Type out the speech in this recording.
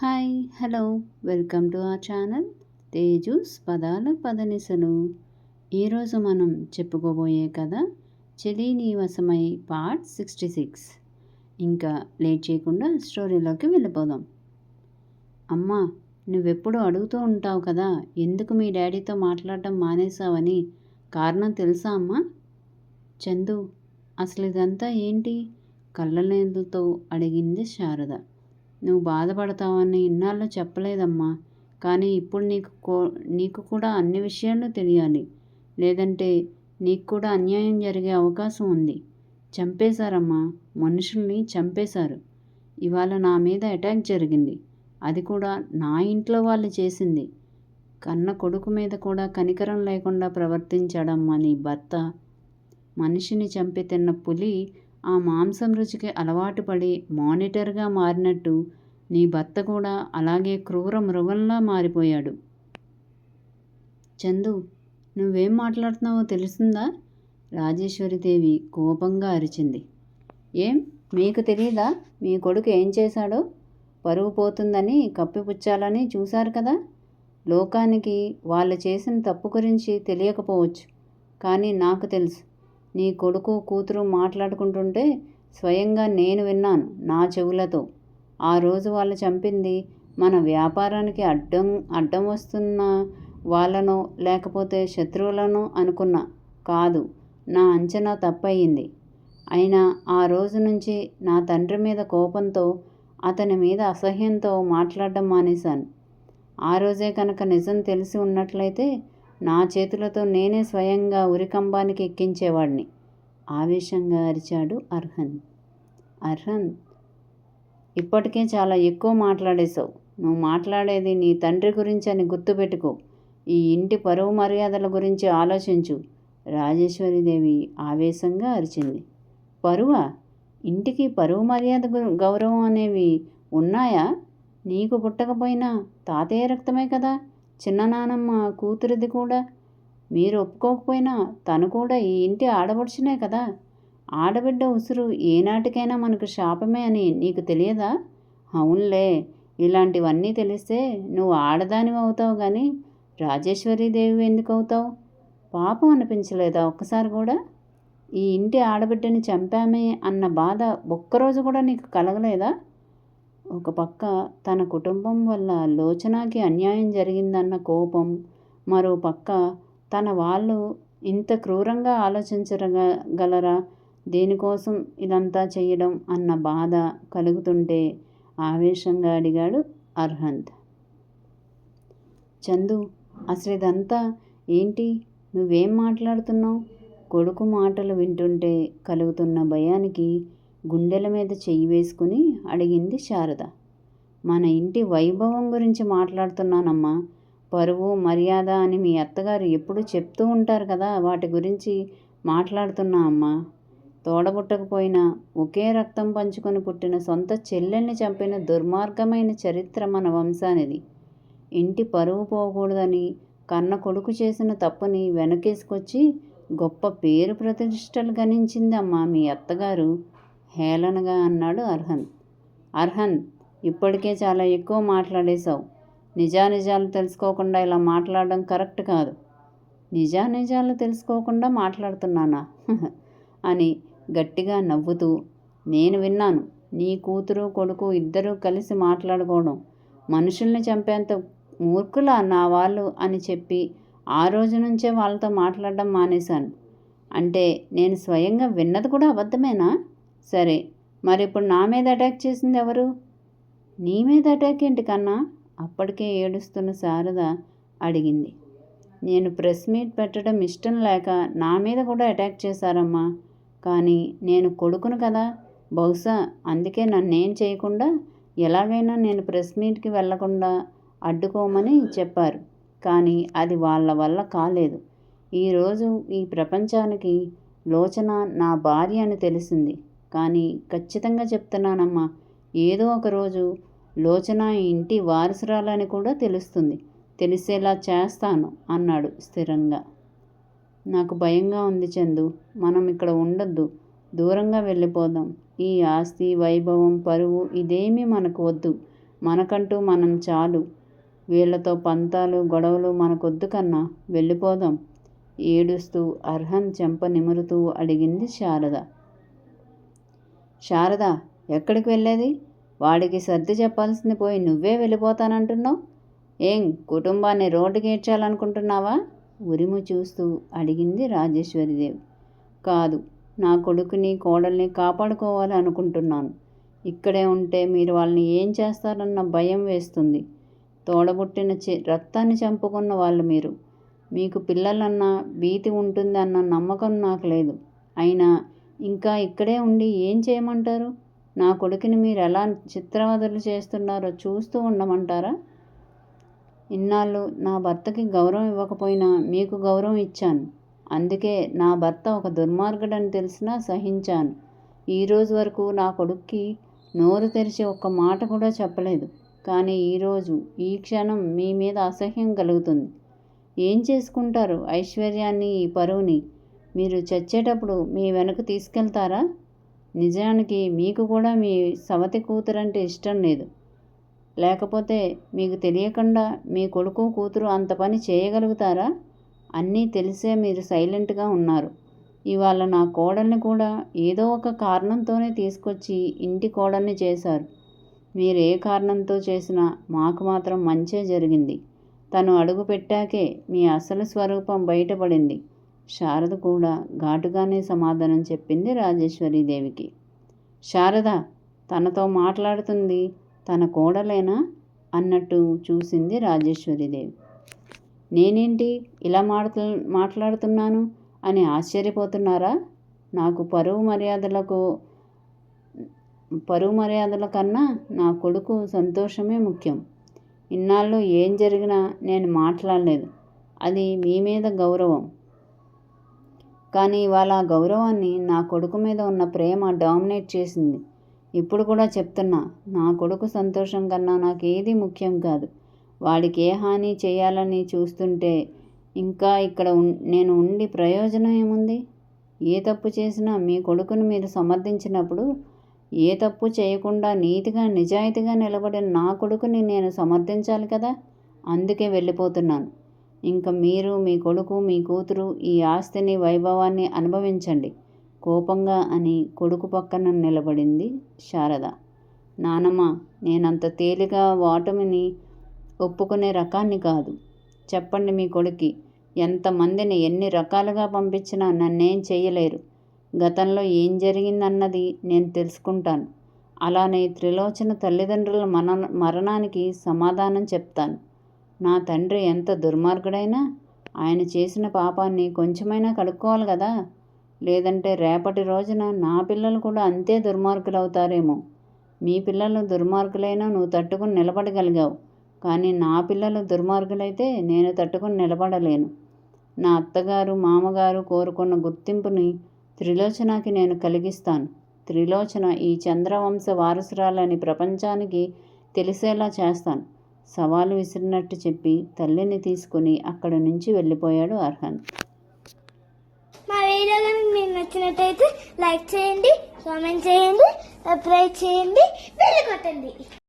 Hi hello welcome to our channel Teju's పదాల పదనిసలు. ఈరోజు మనం చెప్పుకోబోయే కథ చెలి నీ వశమై పార్ట్ 66. ఇంకా లేట్ చేయకుండా స్టోరీలోకి వెళ్ళిపోదాం. అమ్మా, నువ్వెప్పుడు అడుగుతూ ఉంటావు కదా, ఎందుకు మీ డాడీతో మాట్లాడటం మానేశావని. కారణం తెలుసా అమ్మా? చందు, అసలు ఇదంతా ఏంటి? కళ్ళనీళ్ళతో అడిగింది శారద. నువ్వు బాధపడతావని ఇన్నాళ్ళు చెప్పలేదమ్మా, కానీ ఇప్పుడు నీకు కూడా అన్ని విషయాలు తెలియాలి. లేదంటే నీకు కూడా అన్యాయం జరిగే అవకాశం ఉంది. చంపేశారమ్మా, మనుషుల్ని చంపేశారు. ఇవాళ నా మీద అటాక్ జరిగింది, అది కూడా నా ఇంట్లో వాళ్ళు చేసింది. కన్న కొడుకు మీద కూడా కనికరం లేకుండా ప్రవర్తించాడమ్మా నీ భర్త. మనిషిని చంపి తిన్న పులి ఆ మాంసం రుచికి అలవాటు పడి మానిటర్గా మారినట్టు నీ భర్త కూడా అలాగే క్రూర మృగంలా మారిపోయాడు. చందు, నువ్వేం మాట్లాడుతున్నావో తెలుస్తుందా? రాజేశ్వరిదేవి కోపంగా అరిచింది. ఏం మీకు తెలియదా మీ కొడుకు ఏం చేశాడో? పరువు పోతుందని కప్పిపుచ్చాలని చూశారు కదా. లోకానికి వాళ్ళు చేసిన తప్పు గురించి తెలియకపోవచ్చు, కానీ నాకు తెలుసు. నీ కొడుకు కూతురు మాట్లాడుకుంటుంటే స్వయంగా నేను విన్నాను నా చెవులతో. ఆ రోజు వాళ్ళు చంపింది మన వ్యాపారానికి అడ్డం వస్తున్న వాళ్ళనో లేకపోతే శత్రువులనో అనుకున్నా. కాదు, నా అంచనా తప్పయింది. అయినా ఆ రోజు నుంచి నా తండ్రి మీద కోపంతో, అతని మీద అసహ్యంతో మాట్లాడడం మానేశాను. ఆ రోజే కనుక నిజం తెలిసి ఉన్నట్లయితే నా చేతులతో నేనే స్వయంగా ఉరికంబానికి ఎక్కించేవాడిని, ఆవేశంగా అరిచాడు అర్హన్. అర్హన్, ఇప్పటికే చాలా ఎక్కువ మాట్లాడేశావు. నువ్వు మాట్లాడేది నీ తండ్రి గురించి అని గుర్తుపెట్టుకో. ఈ ఇంటి పరువు మర్యాదల గురించి ఆలోచించు, రాజేశ్వరిదేవి ఆవేశంగా అరిచింది. పరువా? ఇంటికి పరువు మర్యాద గౌరవం అనేవి ఉన్నాయా? నీకు పుట్టకపోయినా తాతయ్య రక్తమే కదా చిన్ననానమ్మ కూతురిది కూడా. మీరు ఒప్పుకోకపోయినా తను కూడా ఈ ఇంటి ఆడపడుచునే కదా. ఆడబిడ్డ ఉసురు ఏనాటికైనా మనకు శాపమే అని నీకు తెలియదా? అవునులే, ఇలాంటివన్నీ తెలిస్తే నువ్వు ఆడదానివి అవుతావు, కానీ రాజేశ్వరీదేవి ఎందుకు అవుతావు? పాపం అనిపించలేదా ఒక్కసారి కూడా? ఈ ఇంటి ఆడబిడ్డని చంపామే అన్న బాధ ఒక్కరోజు కూడా నీకు కలగలేదా? ఒక పక్క తన కుటుంబం వల్ల లోచనాకి అన్యాయం జరిగిందన్న కోపం, మరో పక్క తన వాళ్ళు ఇంత క్రూరంగా ఆలోచించగలరా, దేనికోసం ఇదంతా చేయడం అన్న బాధ కలుగుతుంటే ఆవేశంగా అడిగాడు అర్హంత్. చందు, అసలు ఇదంతా ఏంటి? నువ్వేం మాట్లాడుతున్నావు? కొడుకు మాటలు వింటుంటే కలుగుతున్న భయానికి గుండెల మీద చెయ్యి వేసుకుని అడిగింది శారద. మన ఇంటి వైభవం గురించి మాట్లాడుతున్నానమ్మా. పరువు మర్యాద అని మీ అత్తగారు ఎప్పుడు చెప్తూ ఉంటారు కదా, వాటి గురించి మాట్లాడుతున్నా అమ్మా. తోడబుట్టకపోయినా ఒకే రక్తం పంచుకొని పుట్టిన సొంత చెల్లెల్ని చంపిన దుర్మార్గమైన చరిత్ర మన వంశానిది. ఇంటి పరువు పోకూడదని కన్న కొడుకు చేసిన తప్పుని వెనకేసుకొచ్చి గొప్ప పేరు ప్రతిష్టలు గణించిందమ్మా మీ అత్తగారు, హేళనగా అన్నాడు అర్హన్. అర్హన్, ఇప్పటికే చాలా ఎక్కువ మాట్లాడేశావు. నిజానిజాలు తెలుసుకోకుండా ఇలా మాట్లాడడం కరెక్ట్ కాదు. నిజానిజాలు తెలుసుకోకుండా మాట్లాడుతున్నానా అని గట్టిగా నవ్వుతూ, నేను విన్నాను. నీ కూతురు కొడుకు ఇద్దరూ కలిసి మాట్లాడుకోవడం. మనుషుల్ని చంపేంత మూర్ఖులా నా వాళ్ళు అని చెప్పి ఆ రోజు నుంచే వాళ్ళతో మాట్లాడడం మానేశాను. అంటే నేను స్వయంగా విన్నది కూడా అబద్ధమేనా? సరే, మరి ఇప్పుడు నా మీద అటాక్ చేసింది ఎవరు? నీ మీద అటాక్ ఏంటి కన్నా? అప్పటికే ఏడుస్తున్న శారద అడిగింది. నేను ప్రెస్ మీట్ పెట్టడం ఇష్టం లేక నా మీద కూడా అటాక్ చేశారమ్మా. కానీ నేను కొడుకును కదా, బహుశా అందుకే నన్నేం చేయకుండా ఎలాగైనా నేను ప్రెస్ మీట్కి వెళ్లకుండా అడ్డుకోమని చెప్పారు. కానీ అది వాళ్ళ వల్ల కాలేదు. ఈరోజు ఈ ప్రపంచానికి లోచన నా భార్య అని తెలిసింది. కానీ ఖచ్చితంగా చెప్తున్నానమ్మా, ఏదో ఒక రోజు లోచన ఇంటి వారసురాలని కూడా తెలుస్తుంది. తెలిసేలా చేస్తాను అన్నాడు స్థిరంగా. నాకు భయంగా ఉంది చందు. మనం ఇక్కడ ఉండొద్దు, దూరంగా వెళ్ళిపోదాం. ఈ ఆస్తి వైభవం పరువు ఇదేమీ మనకు వద్దు. మనకంటూ మనం చాలు. వీళ్లతో పంతాలు గొడవలు మనకొద్దు కన్నా వెళ్ళిపోదాం ఏడుస్తూ అర్హన్ చెంప నిమురుతూ అడిగింది శారద. శారద, ఎక్కడికి వెళ్ళేది? వాడికి సర్ది చెప్పాల్సింది పోయి నువ్వే వెళ్ళిపోతానంటున్నావు. ఏం కుటుంబాన్ని రోడ్డుకి ఏడ్చాలనుకుంటున్నావా? ఉరిము చూస్తూ అడిగింది రాజేశ్వరిదేవి. కాదు, నా కొడుకుని కోడల్ని కాపాడుకోవాలి అనుకుంటున్నాను. ఇక్కడే ఉంటే మీరు వాళ్ళని ఏం చేస్తారన్న భయం వేస్తుంది. తోడబుట్టిన రక్తాన్ని చంపుకున్న వాళ్ళు మీరు. మీకు పిల్లలన్నా భీతి ఉంటుంది అన్న నమ్మకం నాకు లేదు. అయినా ఇంకా ఇక్కడే ఉండి ఏం చేయమంటారు? నా కొడుకుని మీరు ఎలా చిత్రవదలు చేస్తున్నారో చూస్తూ ఉండమంటారా? ఇన్నాళ్ళు నా భర్తకి గౌరవం ఇవ్వకపోయినా మీకు గౌరవం ఇచ్చాను. అందుకే నా భర్త ఒక దుర్మార్గుడని తెలిసినా సహించాను. ఈరోజు వరకు నా కొడుక్కి నోరు తెరిచి ఒక్క మాట కూడా చెప్పలేదు. కానీ ఈరోజు ఈ క్షణం మీ మీద అసహ్యం కలుగుతుంది. ఏం చేసుకుంటారు ఐశ్వర్యాన్ని, ఈ పరువుని? మీరు చచ్చేటప్పుడు మీ వెనక తీసుకెళ్తారా? నిజానికి మీకు కూడా మీ సవతి కూతురంటే ఇష్టం లేదు. లేకపోతే మీకు తెలియకుండా మీ కొడుకు కూతురు అంత పని చేయగలుగుతారా? అన్నీ తెలిసే మీరు సైలెంట్గా ఉన్నారు. ఇవాళ నా కోడల్ని కూడా ఏదో ఒక కారణంతోనే తీసుకొచ్చి ఇంటి కోడల్ని చేశారు. మీరు ఏ కారణంతో చేసినా మాకు మాత్రం మంచే జరిగింది. తను అడుగు పెట్టాకే మీ అసలు స్వరూపం బయటపడింది. శారద కూడా ఘాటుగానే సమాధానం చెప్పింది రాజేశ్వరీదేవికి. శారద, తనతో మాట్లాడుతుంది తన కోడలేనా అన్నట్టు చూసింది రాజేశ్వరీదేవి. నేనేంటి ఇలా మాట్లాడుతున్నాను అని ఆశ్చర్యపోతున్నారా? నాకు పరువు మర్యాదల కన్నా నా కొడుకు సంతోషమే ముఖ్యం. ఇన్నాళ్ళు ఏం జరిగినా నేను మాట్లాడలేదు. అది మీ మీద గౌరవం. కానీ ఇవాళ ఆ గౌరవాన్ని నా కొడుకు మీద ఉన్న ప్రేమ డామినేట్ చేసింది. ఇప్పుడు కూడా చెప్తున్నా, నా కొడుకు సంతోషం కన్నా నాకేది ముఖ్యం కాదు. వాడికి ఏ హాని చేయాలని చూస్తుంటే ఇంకా ఇక్కడ నేను ఉండి ప్రయోజనం ఏముంది? ఏ తప్పు చేసినా మీ కొడుకుని మీరు సమర్థించినప్పుడు ఏ తప్పు చేయకుండా నీతిగా నిజాయితీగా నిలబడిన నా కొడుకుని నేను సమర్థించాలి కదా. అందుకే వెళ్ళిపోతున్నాను. ఇంకా మీరు, మీ కొడుకు, మీ కూతురు ఈ ఆస్తిని, వైభవాన్ని అనుభవించండి కోపంగా అని కొడుకు పక్కన నిలబడింది శారద. నానమ్మ, నేనంత తేలిగా ఓటమిని ఒప్పుకునే రకాన్ని కాదు. చెప్పండి మీ కొడుక్కి. ఎంతమందిని ఎన్ని రకాలుగా పంపించినా నన్నేం చెయ్యలేరు. గతంలో ఏం జరిగిందన్నది నేను తెలుసుకుంటాను. అలానే త్రిలోచన తల్లిదండ్రుల మరణానికి సమాధానం చెప్తాను. నా తండ్రి ఎంత దుర్మార్గుడైనా ఆయన చేసిన పాపాన్ని కొంచెమైనా కడుక్కోవాలి కదా. లేదంటే రేపటి రోజున నా పిల్లలు కూడా అంతే దుర్మార్గులవుతారేమో. మీ పిల్లలు దుర్మార్గులైనా నువ్వు తట్టుకుని నిలబడగలిగావు. కానీ నా పిల్లలు దుర్మార్గులైతే నేను తట్టుకుని నిలబడలేను. నా అత్తగారు, మామగారు కోరుకున్న గుర్తింపుని త్రిలోచనకి నేను కలిగిస్తాను. త్రిలోచన ఈ చంద్రవంశ వారసురాలని ప్రపంచానికి తెలిసేలా చేస్తాను. సవాలు విసిరినట్టు చెప్పి తల్లిని తీసుకుని అక్కడి నుంచి వెళ్ళిపోయాడు అర్హన్. మా వీడియో కనుక మీకు నచ్చినట్టయితే లైక్ చేయండి, కామెంట్ చేయండి, సబ్స్క్రైబ్ చేయండి, బెల్ కొట్టండి.